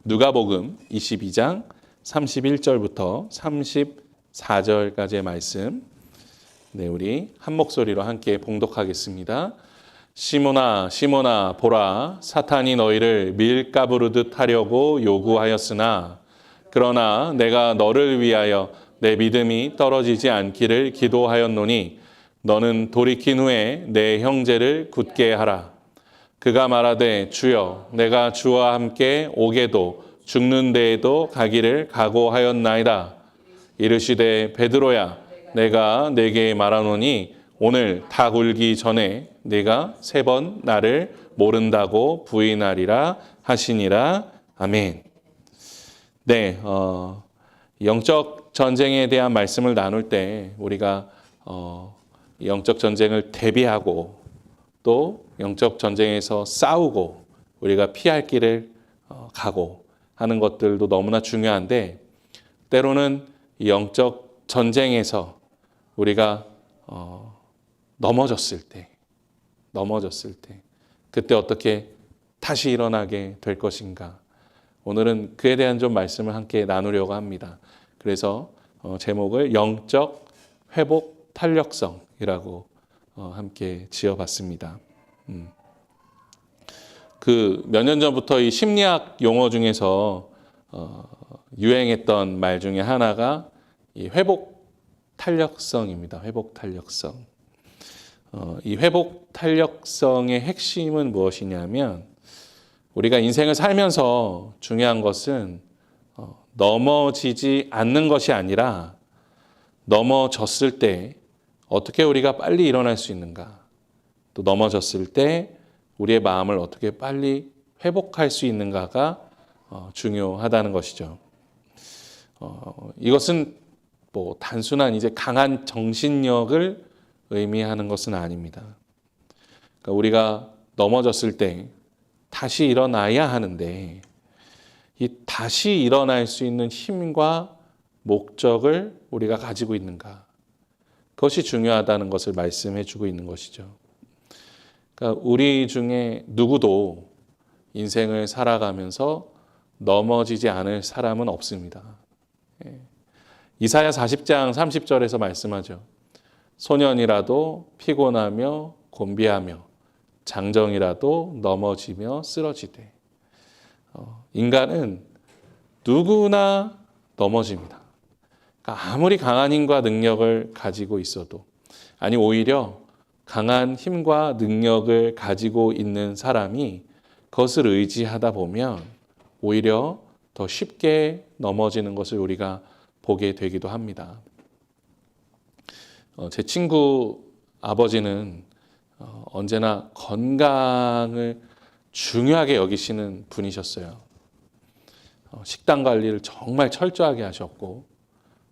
누가복음 22장 31절부터 34절까지의 말씀, 우리 한 목소리로 함께 봉독하겠습니다. 시몬아, 시몬아, 보라, 사탄이 너희를 밀가부르듯 하려고 요구하였으나 그러나 내가 너를 위하여 내 믿음이 떨어지지 않기를 기도하였노니 너는 돌이킨 후에 내 형제를 굳게 하라. 그가 말하되 주여, 내가 주와 함께 오게도 죽는 데에도 가기를 각오하였나이다. 이르시되 베드로야, 내가 네게 말하노니 오늘 닭 울기 전에 네가 3번 나를 모른다고 부인하리라 하시니라. 아멘. 네, 영적 전쟁에 대한 말씀을 나눌 때 우리가 영적 전쟁을 대비하고 또 영적 전쟁에서 싸우고 우리가 피할 길을 가고 하는 것들도 너무나 중요한데, 때로는 이 영적 전쟁에서 우리가 넘어졌을 때 그때 어떻게 다시 일어나게 될 것인가, 오늘은 그에 대한 좀 말씀을 함께 나누려고 합니다. 그래서 제목을 영적 회복 탄력성이라고 함께 지어봤습니다. 그 몇 년 전부터 이 심리학 용어 중에서 유행했던 말 중에 하나가 이 회복 탄력성입니다. 회복 탄력성. 이 회복 탄력성의 핵심은 무엇이냐면, 우리가 인생을 살면서 중요한 것은 넘어지지 않는 것이 아니라 넘어졌을 때 어떻게 우리가 빨리 일어날 수 있는가, 또 넘어졌을 때 우리의 마음을 어떻게 빨리 회복할 수 있는가가 중요하다는 것이죠. 이것은 뭐 단순한 이제 강한 정신력을 의미하는 것은 아닙니다. 그러니까 우리가 넘어졌을 때 다시 일어나야 하는데, 이 다시 일어날 수 있는 힘과 목적을 우리가 가지고 있는가, 그것이 중요하다는 것을 말씀해 주고 있는 것이죠. 그러니까 우리 중에 누구도 인생을 살아가면서 넘어지지 않을 사람은 없습니다. 이사야 40장 30절에서 말씀하죠. 소년이라도 피곤하며 곤비하며 장정이라도 넘어지며 쓰러지되. 인간은 누구나 넘어집니다. 그러니까 아무리 강한 힘과 능력을 가지고 있어도, 아니 오히려 강한 힘과 능력을 가지고 있는 사람이 그것을 의지하다 보면 오히려 더 쉽게 넘어지는 것을 우리가 보게 되기도 합니다. 제 친구 아버지는 언제나 건강을 중요하게 여기시는 분이셨어요. 식단 관리를 정말 철저하게 하셨고,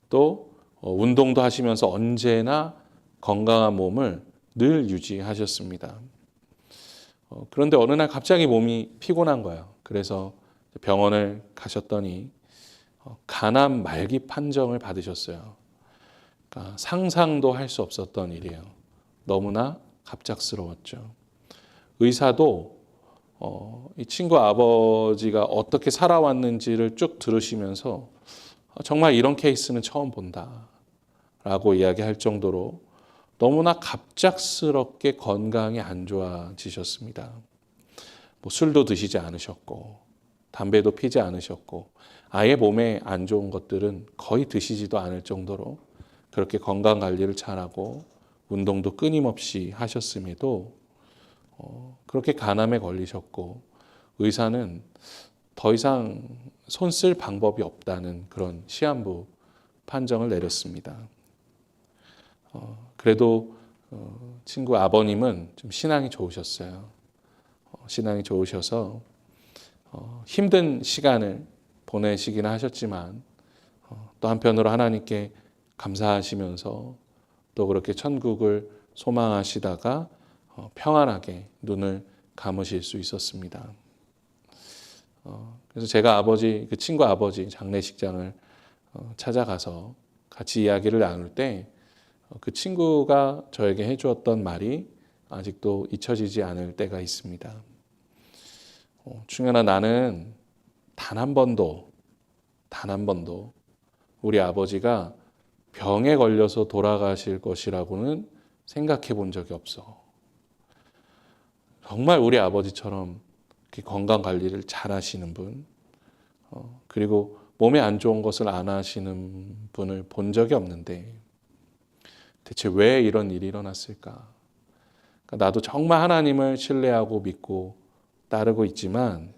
또 운동도 하시면서 언제나 건강한 몸을 늘 유지하셨습니다. 그런데 어느 날 갑자기 몸이 피곤한 거예요. 그래서 병원을 가셨더니 간암 말기 판정을 받으셨어요. 그러니까 상상도 할 수 없었던 일이에요. 너무나 갑작스러웠죠. 의사도 이 친구 아버지가 어떻게 살아왔는지를 쭉 들으시면서 정말 이런 케이스는 처음 본다라고 이야기할 정도로 너무나 갑작스럽게 건강이 안 좋아지셨습니다. 뭐 술도 드시지 않으셨고 담배도 피지 않으셨고 아예 몸에 안 좋은 것들은 거의 드시지도 않을 정도로 그렇게 건강 관리를 잘하고 운동도 끊임없이 하셨음에도 그렇게 간암에 걸리셨고, 의사는 더 이상 손 쓸 방법이 없다는 그런 시한부 판정을 내렸습니다. 그래도 친구 아버님은 좀 신앙이 좋으셨어요. 신앙이 좋으셔서 힘든 시간을 보내시긴 하셨지만 또 한편으로 하나님께 감사하시면서 또 그렇게 천국을 소망하시다가 평안하게 눈을 감으실 수 있었습니다. 그래서 제가 아버지, 그 친구 아버지 장례식장을 찾아가서 같이 이야기를 나눌 때 그 친구가 저에게 해주었던 말이 아직도 잊혀지지 않을 때가 있습니다. 충현아, 나는 단 한 번도 우리 아버지가 병에 걸려서 돌아가실 것이라고는 생각해 본 적이 없어. 정말 우리 아버지처럼 건강 관리를 잘 하시는 분, 그리고 몸에 안 좋은 것을 안 하시는 분을 본 적이 없는데 대체 왜 이런 일이 일어났을까? 그러니까 나도 정말 하나님을 신뢰하고 믿고 따르고 있지만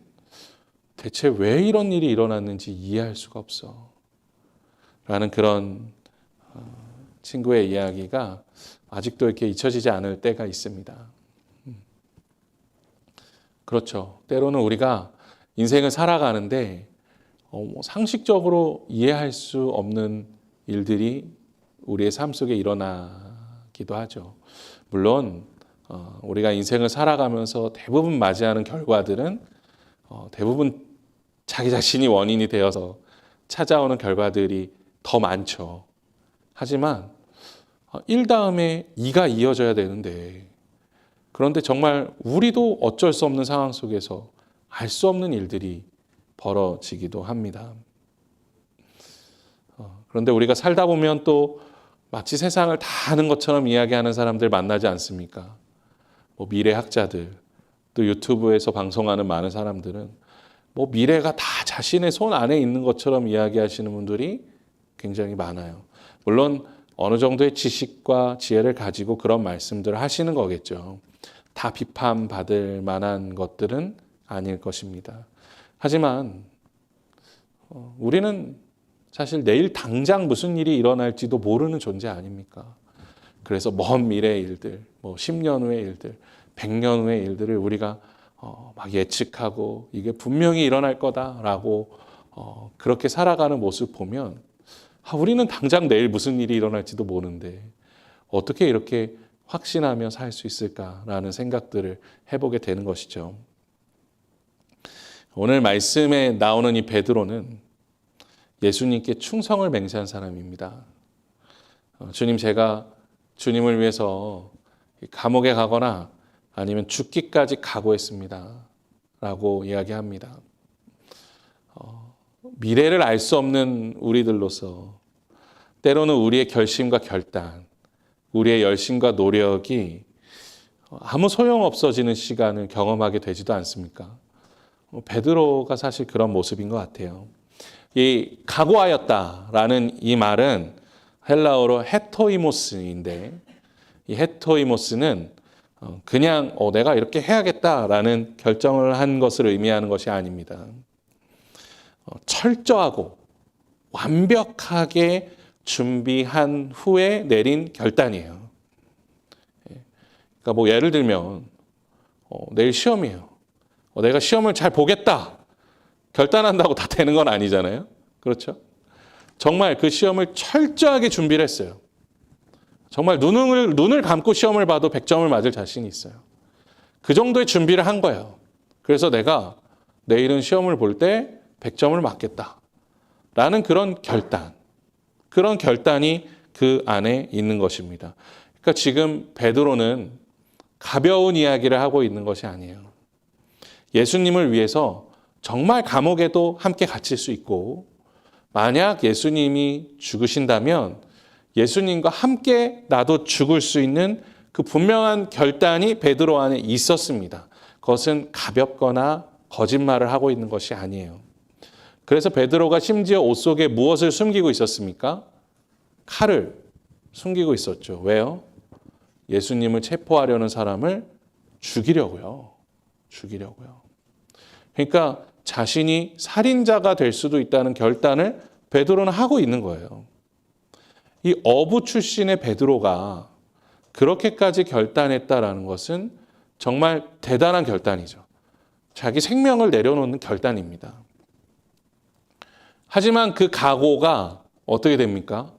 대체 왜 이런 일이 일어났는지 이해할 수가 없어. 라는 그런 친구의 이야기가 아직도 이렇게 잊혀지지 않을 때가 있습니다. 그렇죠. 때로는 우리가 인생을 살아가는데 상식적으로 이해할 수 없는 일들이 우리의 삶 속에 일어나기도 하죠. 물론 우리가 인생을 살아가면서 대부분 맞이하는 결과들은 대부분 자기 자신이 원인이 되어서 찾아오는 결과들이 더 많죠. 하지만 1 다음에 2가 이어져야 되는데 그런데 정말 우리도 어쩔 수 없는 상황 속에서 알 수 없는 일들이 벌어지기도 합니다. 그런데 우리가 살다 보면 또 마치 세상을 다 아는 것처럼 이야기하는 사람들 만나지 않습니까? 뭐 미래학자들, 또 유튜브에서 방송하는 많은 사람들은 뭐 미래가 다 자신의 손 안에 있는 것처럼 이야기하시는 분들이 굉장히 많아요. 물론 어느 정도의 지식과 지혜를 가지고 그런 말씀들을 하시는 거겠죠. 다 비판받을 만한 것들은 아닐 것입니다. 하지만 우리는 사실 내일 당장 무슨 일이 일어날지도 모르는 존재 아닙니까? 그래서 먼 미래의 일들, 뭐 10년 후의 일들, 100년 후의 일들을 우리가 막 예측하고 이게 분명히 일어날 거다라고 그렇게 살아가는 모습 보면 우리는 당장 내일 무슨 일이 일어날지도 모르는데 어떻게 이렇게 확신하며 살 수 있을까라는 생각들을 해보게 되는 것이죠. 오늘 말씀에 나오는 이 베드로는 예수님께 충성을 맹세한 사람입니다. 주님, 제가 주님을 위해서 감옥에 가거나 아니면 죽기까지 각오했습니다. 라고 이야기합니다. 미래를 알 수 없는 우리들로서 때로는 우리의 결심과 결단, 우리의 열심과 노력이 아무 소용없어지는 시간을 경험하게 되지도 않습니까? 베드로가 사실 그런 모습인 것 같아요. 이 각오하였다라는 이 말은 헬라어로 헤토이모스인데 이 헤토이모스는 그냥 내가 이렇게 해야겠다라는 결정을 한 것을 의미하는 것이 아닙니다. 철저하고 완벽하게 준비한 후에 내린 결단이에요. 그러니까 뭐 예를 들면 내일 시험이에요. 내가 시험을 잘 보겠다. 결단한다고 다 되는 건 아니잖아요. 그렇죠? 정말 그 시험을 철저하게 준비를 했어요. 정말 눈을 감고 시험을 봐도 100점을 맞을 자신이 있어요. 그 정도의 준비를 한 거예요. 그래서 내가 내일은 시험을 볼 때 100점을 맞겠다. 라는 그런 결단이 그 안에 있는 것입니다. 그러니까 지금 베드로는 가벼운 이야기를 하고 있는 것이 아니에요. 예수님을 위해서 정말 감옥에도 함께 갇힐 수 있고 만약 예수님이 죽으신다면 예수님과 함께 나도 죽을 수 있는 그 분명한 결단이 베드로 안에 있었습니다. 그것은 가볍거나 거짓말을 하고 있는 것이 아니에요. 그래서 베드로가 심지어 옷 속에 무엇을 숨기고 있었습니까? 칼을 숨기고 있었죠. 왜요? 예수님을 체포하려는 사람을 죽이려고요. 그러니까 자신이 살인자가 될 수도 있다는 결단을 베드로는 하고 있는 거예요. 이 어부 출신의 베드로가 그렇게까지 결단했다라는 것은 정말 대단한 결단이죠. 자기 생명을 내려놓는 결단입니다. 하지만 그 각오가 어떻게 됩니까?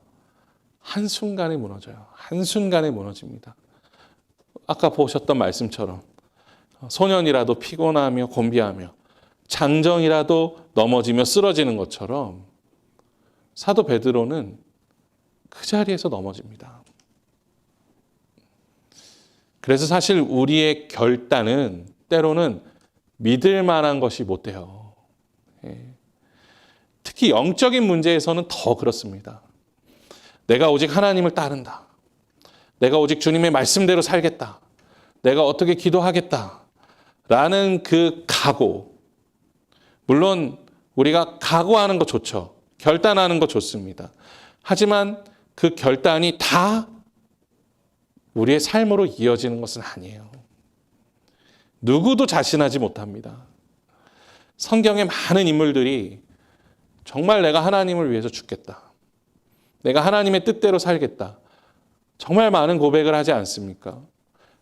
한순간에 무너져요. 한순간에 무너집니다. 아까 보셨던 말씀처럼 소년이라도 피곤하며 곤비하며 장정이라도 넘어지며 쓰러지는 것처럼 사도 베드로는 그 자리에서 넘어집니다. 그래서 사실 우리의 결단은 때로는 믿을 만한 것이 못 돼요. 특히 영적인 문제에서는 더 그렇습니다. 내가 오직 하나님을 따른다. 내가 오직 주님의 말씀대로 살겠다. 내가 어떻게 기도하겠다. 라는 그 각오. 물론 우리가 각오하는 거 좋죠. 결단하는 거 좋습니다. 하지만 그 결단이 다 우리의 삶으로 이어지는 것은 아니에요. 누구도 자신하지 못합니다. 성경의 많은 인물들이 정말 내가 하나님을 위해서 죽겠다. 내가 하나님의 뜻대로 살겠다. 정말 많은 고백을 하지 않습니까?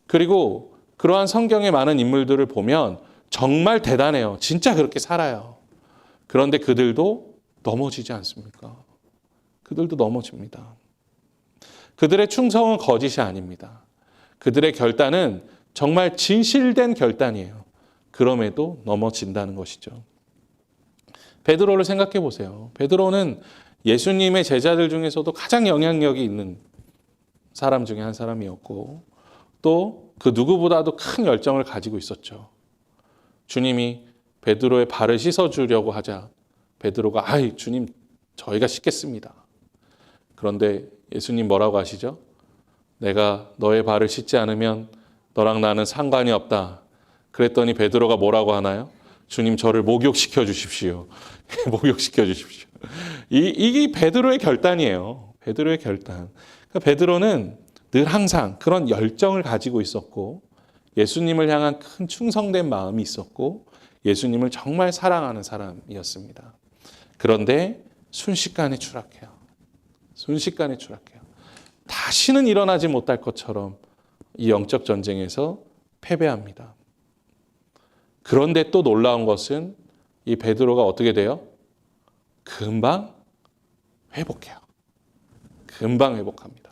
그리고 그러한 성경의 많은 인물들을 보면 정말 대단해요. 진짜 그렇게 살아요. 그런데 그들도 넘어지지 않습니까? 그들도 넘어집니다. 그들의 충성은 거짓이 아닙니다. 그들의 결단은 정말 진실된 결단이에요. 그럼에도 넘어진다는 것이죠. 베드로를 생각해 보세요. 베드로는 예수님의 제자들 중에서도 가장 영향력이 있는 사람 중에 한 사람이었고 또 그 누구보다도 큰 열정을 가지고 있었죠. 주님이 베드로의 발을 씻어주려고 하자 베드로가 아이 주님 저희가 씻겠습니다. 그런데 예수님 뭐라고 하시죠? 내가 너의 발을 씻지 않으면 너랑 나는 상관이 없다. 그랬더니 베드로가 뭐라고 하나요? 주님 저를 목욕시켜 주십시오. 목욕시켜 주십시오. 이게 베드로의 결단이에요. 베드로의 결단. 그러니까 베드로는 늘 항상 그런 열정을 가지고 있었고 예수님을 향한 큰 충성된 마음이 있었고 예수님을 정말 사랑하는 사람이었습니다. 그런데 순식간에 추락해요. 순식간에 추락해요. 다시는 일어나지 못할 것처럼 이 영적 전쟁에서 패배합니다. 그런데 또 놀라운 것은 이 베드로가 어떻게 돼요? 금방 회복해요. 금방 회복합니다.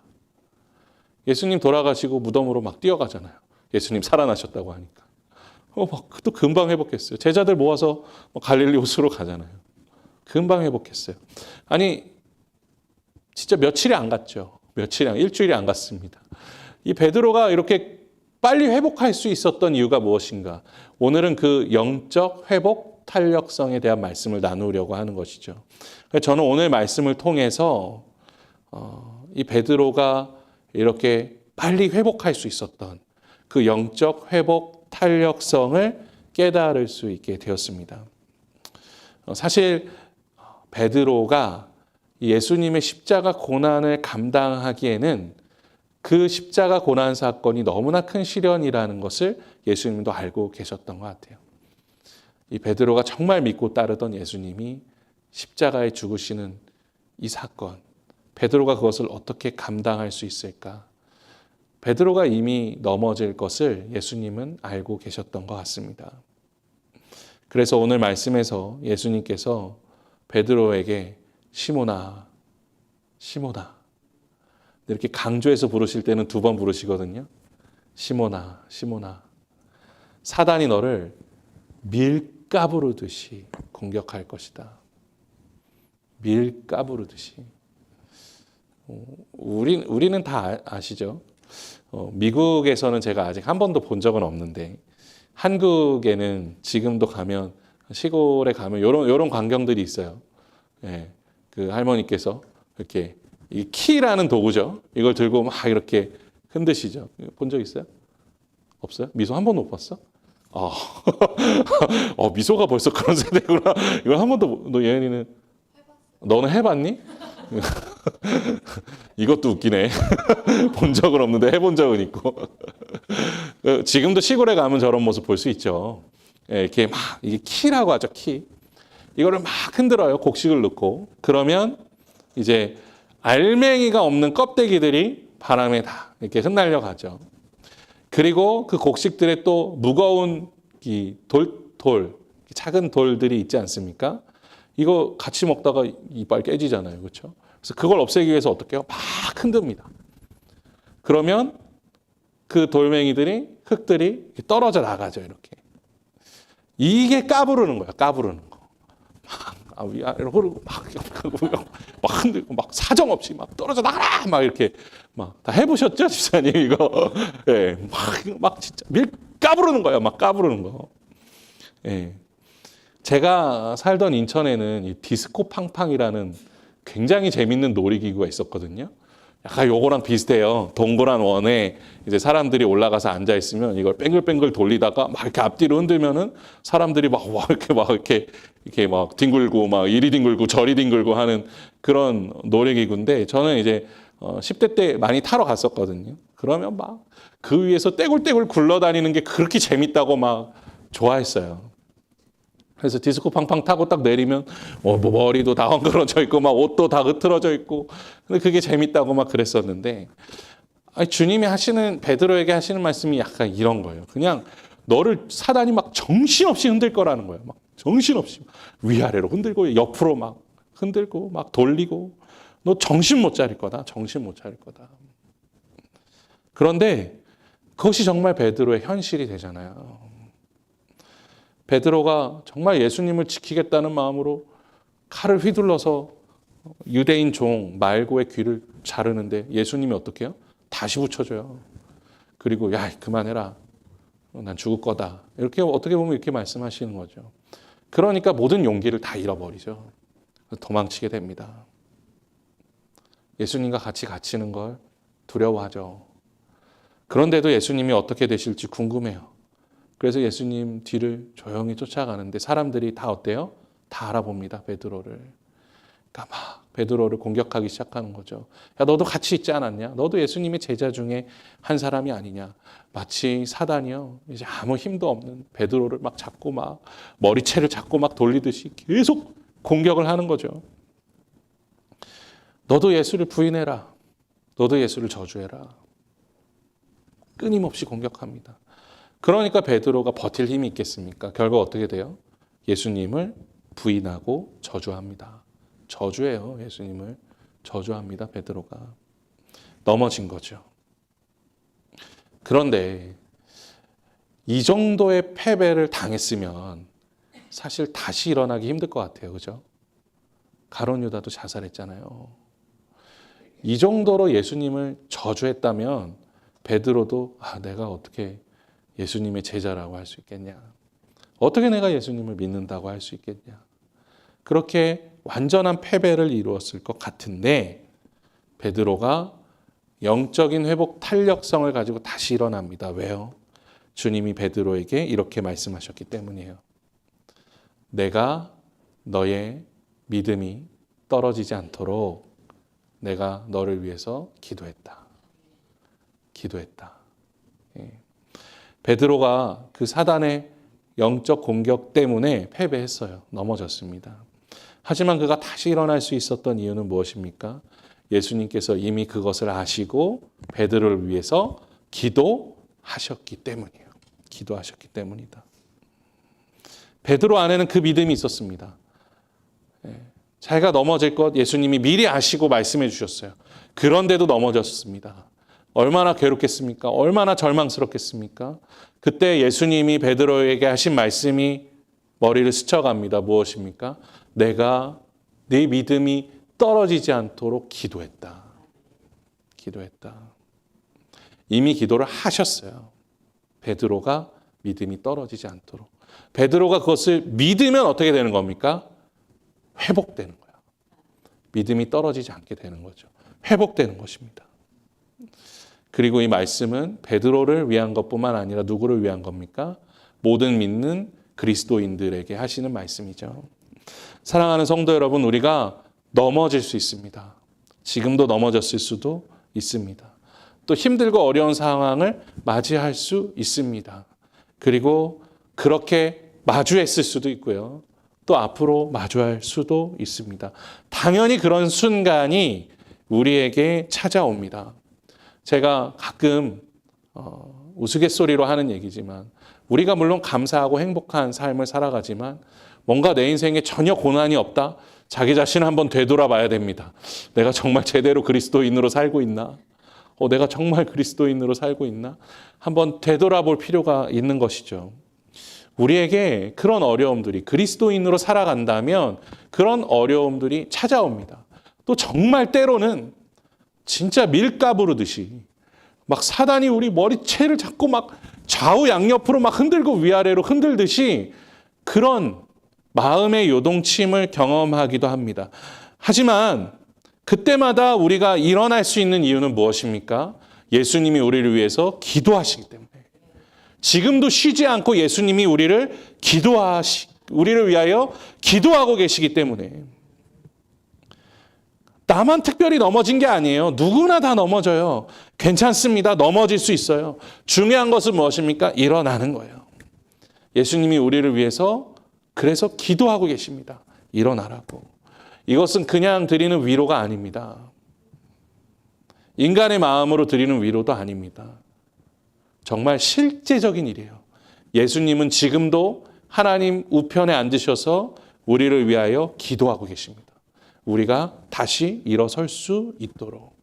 예수님 돌아가시고 무덤으로 막 뛰어가잖아요. 예수님 살아나셨다고 하니까. 또 금방 회복했어요. 제자들 모아서 갈릴리 호수로 가잖아요. 금방 회복했어요. 아니 진짜 며칠이 안 갔죠. 일주일이 안 갔습니다. 이 베드로가 이렇게 빨리 회복할 수 있었던 이유가 무엇인가? 오늘은 그 영적 회복 탄력성에 대한 말씀을 나누려고 하는 것이죠. 저는 오늘 말씀을 통해서 이 베드로가 이렇게 빨리 회복할 수 있었던 그 영적 회복 탄력성을 깨달을 수 있게 되었습니다. 사실 베드로가 예수님의 십자가 고난을 감당하기에는 그 십자가 고난 사건이 너무나 큰 시련이라는 것을 예수님도 알고 계셨던 것 같아요. 이 베드로가 정말 믿고 따르던 예수님이 십자가에 죽으시는 이 사건, 베드로가 그것을 어떻게 감당할 수 있을까? 베드로가 이미 넘어질 것을 예수님은 알고 계셨던 것 같습니다. 그래서 오늘 말씀에서 예수님께서 베드로에게 시몬아, 시몬아 이렇게 강조해서 부르실 때는 2번 부르시거든요. 시몬아, 시몬아 사단이 너를 밀가부르듯이 공격할 것이다. 밀가부르듯이. 우리는 다 아시죠? 미국에서는 제가 아직 한 번도 본 적은 없는데 한국에는 지금도 가면 시골에 가면 요런 광경들이 있어요. 예, 그 할머니께서 이렇게 이 키라는 도구죠. 이걸 들고 막 이렇게 흔드시죠. 본 적 있어요? 없어요? 미소 한 번도 못 봤어? 미소가 벌써 그런 세대구나. 이걸 한 번도 너 예은이는 너는 해봤니? 이것도 웃기네. 본 적은 없는데 해본 적은 있고. 지금도 시골에 가면 저런 모습 볼 수 있죠. 이렇게 막 이게 키라고 하죠. 키. 이거를 막 흔들어요. 곡식을 넣고. 그러면 이제 알맹이가 없는 껍데기들이 바람에 다 이렇게 흩날려 가죠. 그리고 그 곡식들에 또 무거운 이 돌, 작은 돌들이 있지 않습니까? 이거 같이 먹다가 이빨 깨지잖아요. 그렇죠? 그래서 그걸 없애기 위해서 어떻게 해요? 막 흔듭니다. 그러면 그 돌멩이들이, 흙들이 떨어져 나가죠. 이렇게. 이게 까부르는 거야. 까부르는 거. 막 위아래로 흐르고 막 흔들고 막 사정없이 막 떨어져 나가라 막 이렇게 막 다 해보셨죠, 집사님 이거? 예, 막 진짜 밀 까부르는 거예요. 막 까부르는 거. 예. 제가 살던 인천에는 이 디스코 팡팡이라는 굉장히 재밌는 놀이기구가 있었거든요. 약간 요거랑 비슷해요. 동그란 원에 이제 사람들이 올라가서 앉아 있으면 이걸 뱅글뱅글 돌리다가 막 이렇게 앞뒤로 흔들면은 사람들이 이렇게 막 뒹굴고 막 이리 뒹굴고 저리 뒹굴고 하는 그런 놀이기구인데, 저는 이제 10대 때 많이 타러 갔었거든요. 그러면 막 그 위에서 떼굴떼굴 굴러다니는 게 그렇게 재밌다고 막 좋아했어요. 그래서 디스코 팡팡 타고 딱 내리면 뭐 머리도 다 헝클어져 있고 막 옷도 다 흐트러져 있고, 근데 그게 재밌다고 막 그랬었는데, 주님이 베드로에게 하시는 말씀이 약간 이런 거예요. 그냥 너를 사단이 막 정신없이 흔들 거라는 거예요. 막 정신없이 위아래로 흔들고 옆으로 막 흔들고 막 돌리고, 너 정신 못 차릴 거다. 정신 못 차릴 거다. 그런데 그것이 정말 베드로의 현실이 되잖아요. 베드로가 정말 예수님을 지키겠다는 마음으로 칼을 휘둘러서 유대인 종 말고의 귀를 자르는데 예수님이 어떻게 해요? 다시 붙여줘요. 그리고 야, 그만해라. 난 죽을 거다. 이렇게 어떻게 보면 이렇게 말씀하시는 거죠. 그러니까 모든 용기를 다 잃어버리죠. 도망치게 됩니다. 예수님과 같이 갇히는 걸 두려워하죠. 그런데도 예수님이 어떻게 되실지 궁금해요. 그래서 예수님 뒤를 조용히 쫓아가는데 사람들이 다 어때요? 다 알아봅니다. 베드로를. 그러니까 막 베드로를 공격하기 시작하는 거죠. 야, 너도 같이 있지 않았냐? 너도 예수님의 제자 중에 한 사람이 아니냐? 마치 사단이요, 이제 아무 힘도 없는 베드로를 막 잡고 막 머리채를 잡고 막 돌리듯이 계속 공격을 하는 거죠. 너도 예수를 부인해라. 너도 예수를 저주해라. 끊임없이 공격합니다. 그러니까 베드로가 버틸 힘이 있겠습니까? 결국 어떻게 돼요? 예수님을 부인하고 저주합니다. 저주해요. 예수님을 저주합니다. 베드로가. 넘어진 거죠. 그런데 이 정도의 패배를 당했으면 사실 다시 일어나기 힘들 것 같아요. 그죠? 가룟 유다도 자살했잖아요. 이 정도로 예수님을 저주했다면 베드로도 내가 어떻게 예수님의 제자라고 할 수 있겠냐? 어떻게 내가 예수님을 믿는다고 할 수 있겠냐? 그렇게 완전한 패배를 이루었을 것 같은데 베드로가 영적인 회복 탄력성을 가지고 다시 일어납니다. 왜요? 주님이 베드로에게 이렇게 말씀하셨기 때문이에요. 내가 너의 믿음이 떨어지지 않도록 내가 너를 위해서 기도했다. 기도했다. 베드로가 그 사단의 영적 공격 때문에 패배했어요. 넘어졌습니다. 하지만 그가 다시 일어날 수 있었던 이유는 무엇입니까? 예수님께서 이미 그것을 아시고 베드로를 위해서 기도하셨기 때문이에요. 기도하셨기 때문이다. 베드로 안에는 그 믿음이 있었습니다. 자기가 넘어질 것 예수님이 미리 아시고 말씀해 주셨어요. 그런데도 넘어졌습니다. 얼마나 괴롭겠습니까? 얼마나 절망스럽겠습니까? 그때 예수님이 베드로에게 하신 말씀이 머리를 스쳐갑니다. 무엇입니까? 내가 네 믿음이 떨어지지 않도록 기도했다. 기도했다. 이미 기도를 하셨어요. 베드로가 믿음이 떨어지지 않도록. 베드로가 그것을 믿으면 어떻게 되는 겁니까? 회복되는 거예요. 믿음이 떨어지지 않게 되는 거죠. 회복되는 것입니다. 그리고 이 말씀은 베드로를 위한 것뿐만 아니라 누구를 위한 겁니까? 모든 믿는 그리스도인들에게 하시는 말씀이죠. 사랑하는 성도 여러분, 우리가 넘어질 수 있습니다. 지금도 넘어졌을 수도 있습니다. 또 힘들고 어려운 상황을 맞이할 수 있습니다. 그리고 그렇게 마주했을 수도 있고요. 또 앞으로 마주할 수도 있습니다. 당연히 그런 순간이 우리에게 찾아옵니다. 제가 가끔 우스갯소리로 하는 얘기지만 우리가 물론 감사하고 행복한 삶을 살아가지만 뭔가 내 인생에 전혀 고난이 없다? 자기 자신을 한번 되돌아봐야 됩니다. 내가 정말 제대로 그리스도인으로 살고 있나? 내가 정말 그리스도인으로 살고 있나? 한번 되돌아볼 필요가 있는 것이죠. 우리에게 그런 어려움들이 그리스도인으로 살아간다면 그런 어려움들이 찾아옵니다. 또 정말 때로는 진짜 밀가부르듯이 막 사단이 우리 머리채를 잡고 막 좌우 양옆으로 막 흔들고 위아래로 흔들듯이 그런 마음의 요동침을 경험하기도 합니다. 하지만 그때마다 우리가 일어날 수 있는 이유는 무엇입니까? 예수님이 우리를 위해서 기도하시기 때문에. 지금도 쉬지 않고 예수님이 우리를 위하여 기도하고 계시기 때문에. 나만 특별히 넘어진 게 아니에요. 누구나 다 넘어져요. 괜찮습니다. 넘어질 수 있어요. 중요한 것은 무엇입니까? 일어나는 거예요. 예수님이 우리를 위해서 그래서 기도하고 계십니다. 일어나라고. 이것은 그냥 드리는 위로가 아닙니다. 인간의 마음으로 드리는 위로도 아닙니다. 정말 실제적인 일이에요. 예수님은 지금도 하나님 우편에 앉으셔서 우리를 위하여 기도하고 계십니다. 우리가 다시 일어설 수 있도록.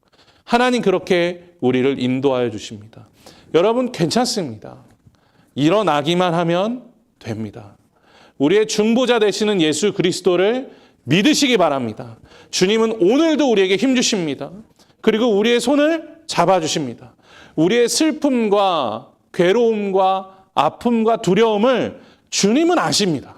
하나님 그렇게 우리를 인도하여 주십니다. 여러분 괜찮습니다. 일어나기만 하면 됩니다. 우리의 중보자 되시는 예수 그리스도를 믿으시기 바랍니다. 주님은 오늘도 우리에게 힘 주십니다. 그리고 우리의 손을 잡아주십니다. 우리의 슬픔과 괴로움과 아픔과 두려움을 주님은 아십니다.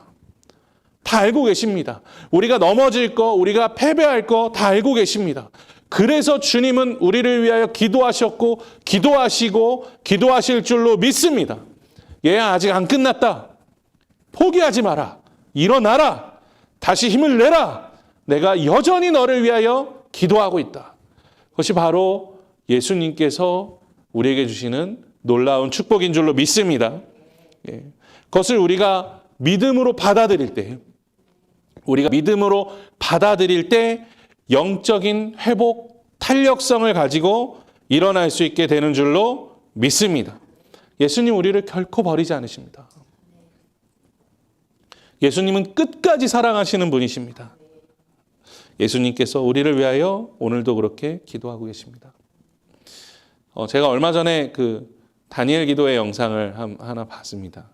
다 알고 계십니다. 우리가 넘어질 거, 우리가 패배할 거 다 알고 계십니다. 그래서 주님은 우리를 위하여 기도하셨고 기도하시고 기도하실 줄로 믿습니다. 얘야 아직 안 끝났다. 포기하지 마라. 일어나라. 다시 힘을 내라. 내가 여전히 너를 위하여 기도하고 있다. 그것이 바로 예수님께서 우리에게 주시는 놀라운 축복인 줄로 믿습니다. 그것을 우리가 믿음으로 받아들일 때, 영적인 회복, 탄력성을 가지고 일어날 수 있게 되는 줄로 믿습니다. 예수님 우리를 결코 버리지 않으십니다. 예수님은 끝까지 사랑하시는 분이십니다. 예수님께서 우리를 위하여 오늘도 그렇게 기도하고 계십니다. 제가 얼마 전에 그 다니엘 기도의 영상을 하나 봤습니다.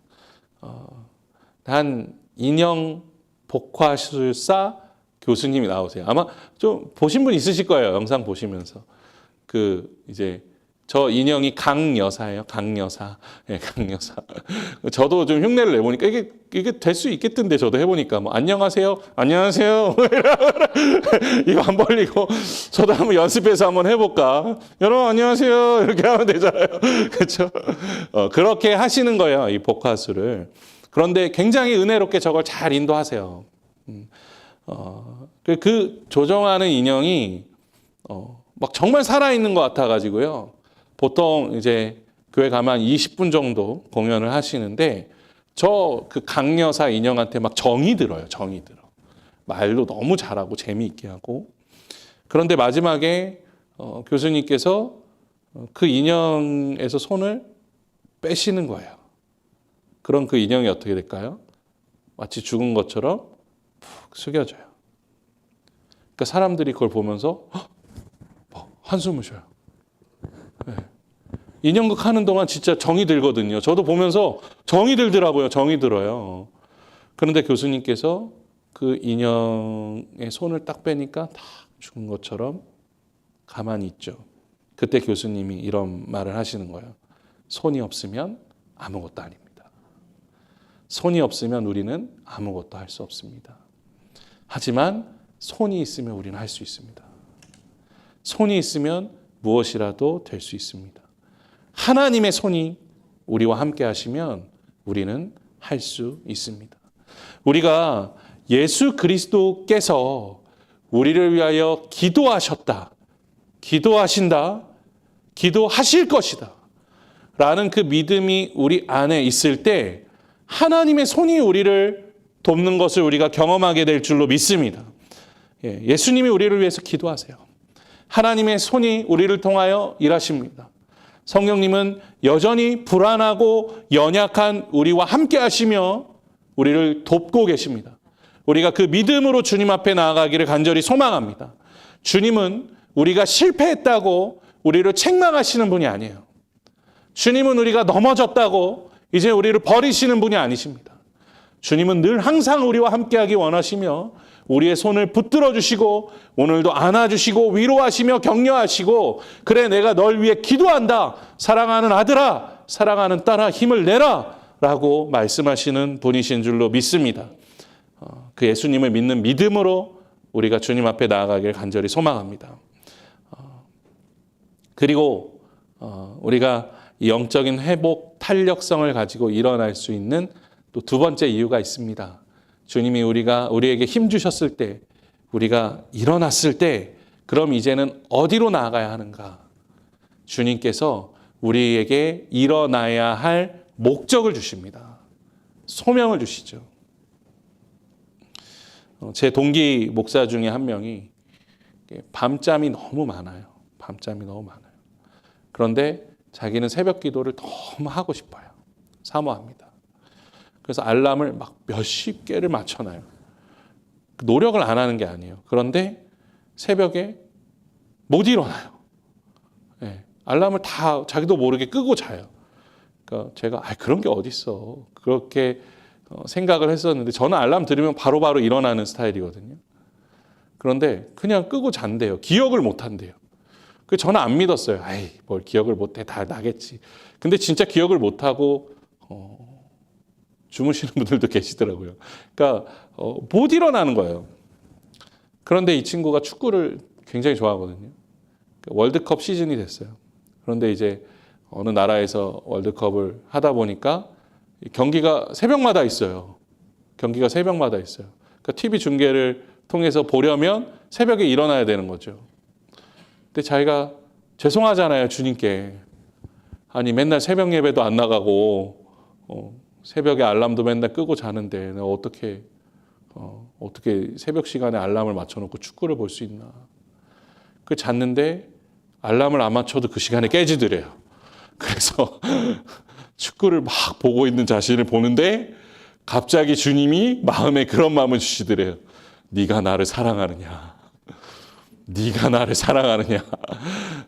한 인형 복화술사 교수님이 나오세요. 아마 좀 보신 분 있으실 거예요. 영상 보시면서. 이제 저 인형이 강여사예요. 강여사. 네, 강여사. 저도 좀 흉내를 내보니까 이게 될 수 있겠던데 저도 해보니까 뭐 안녕하세요. 안녕하세요. 이거 안 벌리고 저도 한번 연습해서 한번 해볼까. 여러분 안녕하세요. 이렇게 하면 되잖아요. 그렇죠? 그렇게 하시는 거예요. 이 복화술을. 그런데 굉장히 은혜롭게 저걸 잘 인도하세요. 그 조정하는 인형이 막 정말 살아있는 것 같아가지고요. 보통 이제 교회 가면 20분 정도 공연을 하시는데 그 강여사 인형한테 막 정이 들어요. 정이 들어. 말도 너무 잘하고 재미있게 하고. 그런데 마지막에 교수님께서 그 인형에서 손을 빼시는 거예요. 그럼 그 인형이 어떻게 될까요? 마치 죽은 것처럼 푹 숙여져요. 그러니까 사람들이 그걸 보면서 한숨을 쉬어요. 네. 인형극 하는 동안 진짜 정이 들거든요. 저도 보면서 정이 들더라고요. 정이 들어요. 그런데 교수님께서 그 인형의 손을 딱 빼니까 다 죽은 것처럼 가만히 있죠. 그때 교수님이 이런 말을 하시는 거예요. 손이 없으면 아무것도 아닙니다. 손이 없으면 우리는 아무것도 할 수 없습니다. 하지만 손이 있으면 우리는 할 수 있습니다. 손이 있으면 무엇이라도 될 수 있습니다. 하나님의 손이 우리와 함께 하시면 우리는 할 수 있습니다. 우리가 예수 그리스도께서 우리를 위하여 기도하셨다, 기도하신다, 기도하실 것이다 라는 그 믿음이 우리 안에 있을 때 하나님의 손이 우리를 돕는 것을 우리가 경험하게 될 줄로 믿습니다. 예수님이 우리를 위해서 기도하세요. 하나님의 손이 우리를 통하여 일하십니다. 성령님은 여전히 불안하고 연약한 우리와 함께 하시며 우리를 돕고 계십니다. 우리가 그 믿음으로 주님 앞에 나아가기를 간절히 소망합니다. 주님은 우리가 실패했다고 우리를 책망하시는 분이 아니에요. 주님은 우리가 넘어졌다고 이제 우리를 버리시는 분이 아니십니다. 주님은 늘 항상 우리와 함께하기 원하시며 우리의 손을 붙들어 주시고 오늘도 안아주시고 위로하시며 격려하시고 그래 내가 널 위해 기도한다. 사랑하는 아들아, 사랑하는 딸아 힘을 내라 라고 말씀하시는 분이신 줄로 믿습니다. 그 예수님을 믿는 믿음으로 우리가 주님 앞에 나아가길 간절히 소망합니다. 그리고 우리가 영적인 회복, 탄력성을 가지고 일어날 수 있는 또 두 번째 이유가 있습니다. 주님이 우리에게 힘 주셨을 때, 우리가 일어났을 때, 그럼 이제는 어디로 나아가야 하는가? 주님께서 우리에게 일어나야 할 목적을 주십니다. 소명을 주시죠. 제 동기 목사 중에 한 명이 밤잠이 너무 많아요. 밤잠이 너무 많아요. 그런데 자기는 새벽 기도를 너무 하고 싶어요. 사모합니다. 그래서 알람을 막 몇십 개를 맞춰놔요. 노력을 안 하는 게 아니에요. 그런데 새벽에 못 일어나요. 네, 알람을 다 자기도 모르게 끄고 자요. 그러니까 제가 그런 게 어딨어. 그렇게 생각을 했었는데 저는 알람 들으면 바로바로 일어나는 스타일이거든요. 그런데 그냥 끄고 잔대요. 기억을 못 한대요. 저는 안 믿었어요. 뭘 기억을 못해. 다 나겠지. 근데 진짜 기억을 못하고 주무시는 분들도 계시더라고요. 그러니까 못 일어나는 거예요. 그런데 이 친구가 축구를 굉장히 좋아하거든요. 월드컵 시즌이 됐어요. 그런데 이제 어느 나라에서 월드컵을 하다 보니까 경기가 새벽마다 있어요. 경기가 새벽마다 있어요. 그러니까 TV 중계를 통해서 보려면 새벽에 일어나야 되는 거죠. 근데 자기가 죄송하잖아요, 주님께. 아니 맨날 새벽 예배도 안 나가고 새벽에 알람도 맨날 끄고 자는데 내가 어떻게 새벽 시간에 알람을 맞춰놓고 축구를 볼 수 있나. 그 잤는데 알람을 안 맞춰도 그 시간에 깨지더래요. 그래서 축구를 막 보고 있는 자신을 보는데 갑자기 주님이 마음에 그런 마음을 주시더래요. 네가 나를 사랑하느냐. 네가 나를 사랑하느냐.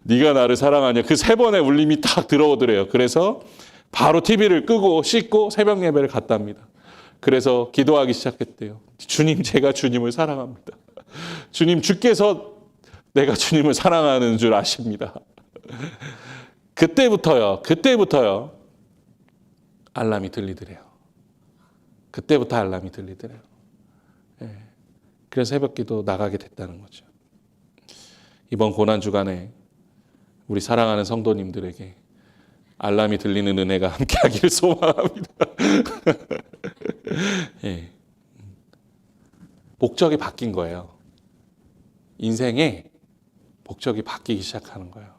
네가 나를 사랑하냐. 그 세 번의 울림이 딱 들어오더래요. 그래서 바로 TV를 끄고 씻고 새벽 예배를 갔답니다. 그래서 기도하기 시작했대요. 주님, 제가 주님을 사랑합니다. 주님, 주께서 내가 주님을 사랑하는 줄 아십니다. 그때부터요. 알람이 들리더래요. 그때부터 알람이 들리더래요. 예. 그래서 새벽기도 나가게 됐다는 거죠. 이번 고난 주간에 우리 사랑하는 성도님들에게 알람이 들리는 은혜가 함께하기를 소망합니다. 예. 목적이 바뀐 거예요. 인생에 목적이 바뀌기 시작하는 거예요.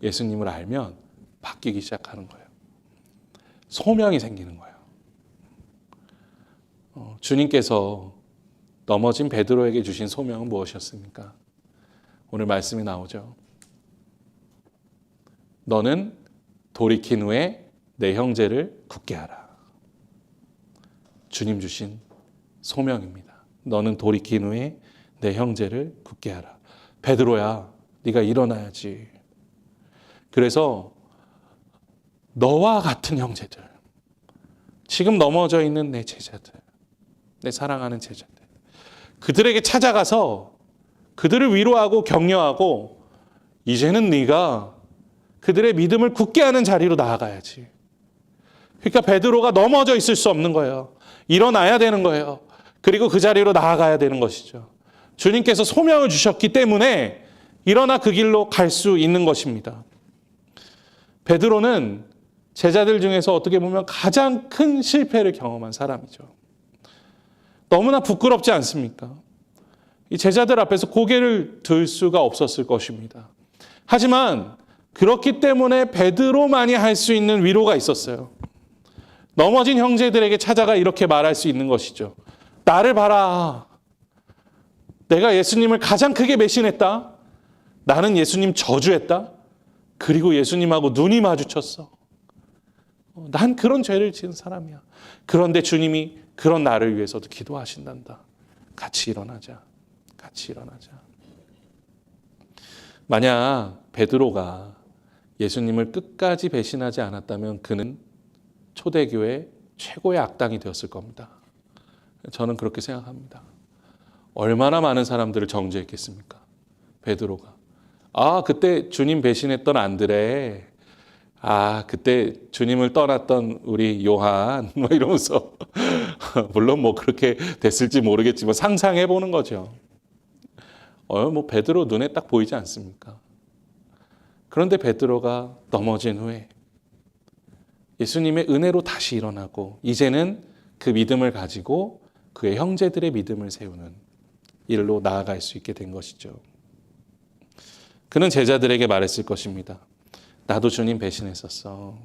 예수님을 알면 바뀌기 시작하는 거예요. 소명이 생기는 거예요. 주님께서 넘어진 베드로에게 주신 소명은 무엇이었습니까? 오늘 말씀이 나오죠. 너는 돌이킨 후에 내 형제를 굳게 하라. 주님 주신 소명입니다. 너는 돌이킨 후에 내 형제를 굳게 하라. 베드로야, 네가 일어나야지. 그래서 너와 같은 형제들, 지금 넘어져 있는 내 제자들, 내 사랑하는 제자들, 그들에게 찾아가서 그들을 위로하고 격려하고 이제는 네가 그들의 믿음을 굳게 하는 자리로 나아가야지. 그러니까 베드로가 넘어져 있을 수 없는 거예요. 일어나야 되는 거예요. 그리고 그 자리로 나아가야 되는 것이죠. 주님께서 소명을 주셨기 때문에 일어나 그 길로 갈 수 있는 것입니다. 베드로는 제자들 중에서 어떻게 보면 가장 큰 실패를 경험한 사람이죠. 너무나 부끄럽지 않습니까? 이 제자들 앞에서 고개를 들 수가 없었을 것입니다. 하지만 그렇기 때문에 베드로만이 할 수 있는 위로가 있었어요. 넘어진 형제들에게 찾아가 이렇게 말할 수 있는 것이죠. 나를 봐라. 내가 예수님을 가장 크게 배신했다. 나는 예수님 저주했다. 그리고 예수님하고 눈이 마주쳤어. 난 그런 죄를 지은 사람이야. 그런데 주님이 그런 나를 위해서도 기도하신단다. 같이 일어나자. 같이 일어나자. 만약 베드로가 예수님을 끝까지 배신하지 않았다면 그는 초대교회 최고의 악당이 되었을 겁니다. 저는 그렇게 생각합니다. 얼마나 많은 사람들을 정죄했겠습니까? 베드로가. 그때 주님 배신했던 안드레. 그때 주님을 떠났던 우리 요한. 이러면서 물론 뭐 그렇게 됐을지 모르겠지만 상상해 보는 거죠. 뭐 베드로 눈에 딱 보이지 않습니까? 그런데 베드로가 넘어진 후에 예수님의 은혜로 다시 일어나고 이제는 그 믿음을 가지고 그의 형제들의 믿음을 세우는 일로 나아갈 수 있게 된 것이죠. 그는 제자들에게 말했을 것입니다. 나도 주님 배신했었어.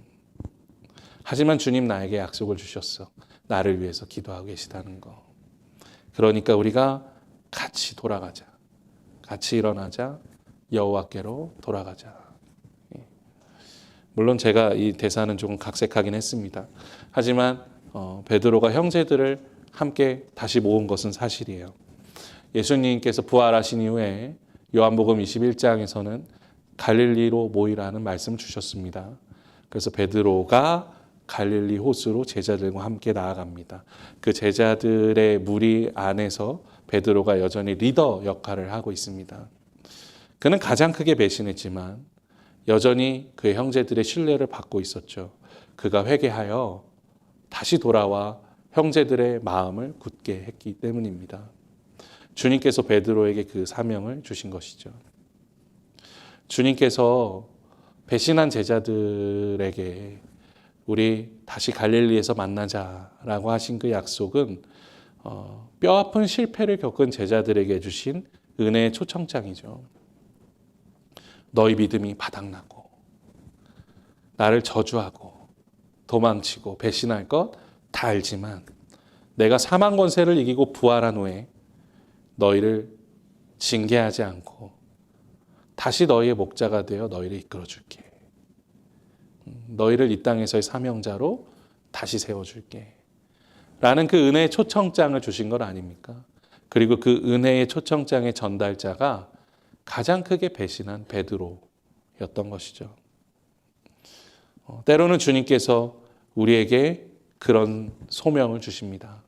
하지만 주님 나에게 약속을 주셨어. 나를 위해서 기도하고 계시다는 거. 그러니까 우리가 같이 돌아가자. 같이 일어나자. 여호와께로 돌아가자. 물론 제가 이 대사는 조금 각색하긴 했습니다. 하지만 베드로가 형제들을 함께 다시 모은 것은 사실이에요. 예수님께서 부활하신 이후에 요한복음 21장에서는 갈릴리로 모이라는 말씀을 주셨습니다. 그래서 베드로가 갈릴리 호수로 제자들과 함께 나아갑니다. 그 제자들의 무리 안에서 베드로가 여전히 리더 역할을 하고 있습니다. 그는 가장 크게 배신했지만 여전히 그의 형제들의 신뢰를 받고 있었죠. 그가 회개하여 다시 돌아와 형제들의 마음을 굳게 했기 때문입니다. 주님께서 베드로에게 그 사명을 주신 것이죠. 주님께서 배신한 제자들에게 우리 다시 갈릴리에서 만나자라고 하신 그 약속은 뼈아픈 실패를 겪은 제자들에게 주신 은혜의 초청장이죠. 너희 믿음이 바닥나고 나를 저주하고 도망치고 배신할 것 다 알지만 내가 사망 권세를 이기고 부활한 후에 너희를 징계하지 않고 다시 너희의 목자가 되어 너희를 이끌어줄게. 너희를 이 땅에서의 사명자로 다시 세워줄게. 라는 그 은혜의 초청장을 주신 것 아닙니까? 그리고 그 은혜의 초청장의 전달자가 가장 크게 배신한 베드로였던 것이죠. 때로는 주님께서 우리에게 그런 소명을 주십니다.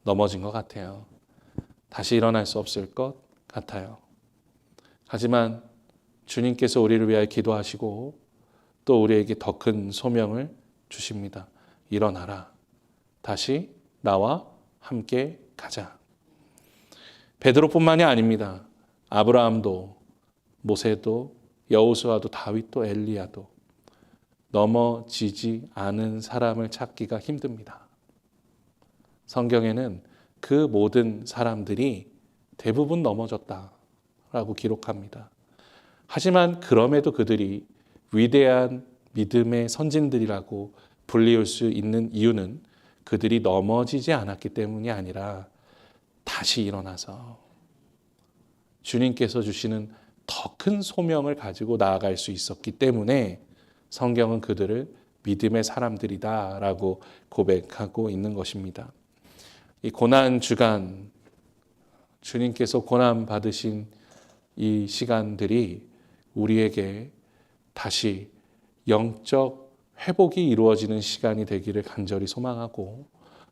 넘어진 것 같아요. 다시 일어날 수 없을 것 같아요. 하지만 주님께서 우리를 위하여 기도하시고 또 우리에게 더 큰 소명을 주십니다. 일어나라. 다시 나와 함께 가자. 베드로뿐만이 아닙니다. 아브라함도 모세도 여호수아도 다윗도 엘리야도 넘어지지 않은 사람을 찾기가 힘듭니다. 성경에는 그 모든 사람들이 대부분 넘어졌다라고 기록합니다. 하지만 그럼에도 그들이 위대한 믿음의 선진들이라고 불리울 수 있는 이유는 그들이 넘어지지 않았기 때문이 아니라 다시 일어나서 주님께서 주시는 더 큰 소명을 가지고 나아갈 수 있었기 때문에 성경은 그들을 믿음의 사람들이다라고 고백하고 있는 것입니다. 이 고난 주간, 주님께서 고난 받으신 이 시간들이 우리에게 다시 영적 회복이 이루어지는 시간이 되기를 간절히 소망하고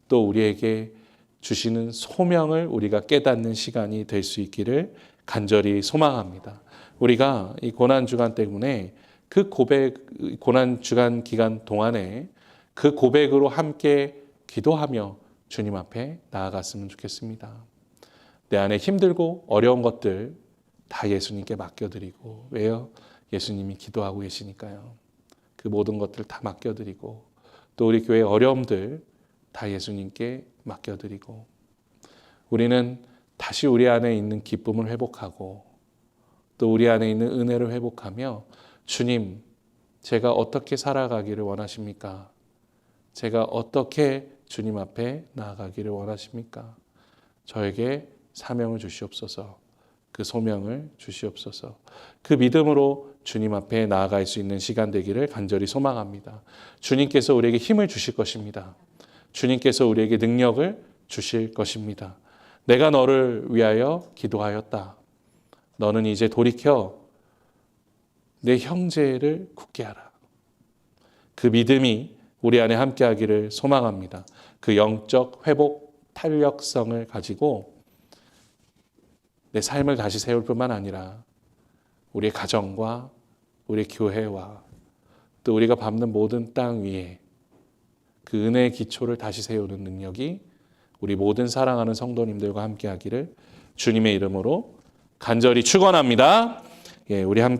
또 우리에게 주시는 소명을 우리가 깨닫는 시간이 될 수 있기를 간절히 소망합니다. 우리가 이 고난 주간 때문에 그 고난 주간 기간 동안에 그 고백으로 함께 기도하며 주님 앞에 나아갔으면 좋겠습니다. 내 안에 힘들고 어려운 것들 다 예수님께 맡겨드리고, 왜요? 예수님이 기도하고 계시니까요. 그 모든 것들 다 맡겨드리고, 또 우리 교회의 어려움들 다 예수님께 맡겨드리고, 우리는 다시 우리 안에 있는 기쁨을 회복하고 또 우리 안에 있는 은혜를 회복하며, 주님, 제가 어떻게 살아가기를 원하십니까? 제가 어떻게 주님 앞에 나아가기를 원하십니까? 저에게 사명을 주시옵소서. 그 소명을 주시옵소서. 그 믿음으로 주님 앞에 나아갈 수 있는 시간 되기를 간절히 소망합니다. 주님께서 우리에게 힘을 주실 것입니다. 주님께서 우리에게 능력을 주실 것입니다. 내가 너를 위하여 기도하였다. 너는 이제 돌이켜 내 형제를 굳게 하라. 그 믿음이 우리 안에 함께하기를 소망합니다. 그 영적 회복 탄력성을 가지고 내 삶을 다시 세울 뿐만 아니라 우리의 가정과 우리의 교회와 또 우리가 밟는 모든 땅 위에 그 은혜의 기초를 다시 세우는 능력이 우리 모든 사랑하는 성도님들과 함께 하기를 주님의 이름으로 간절히 축원합니다. 예, 우리 함께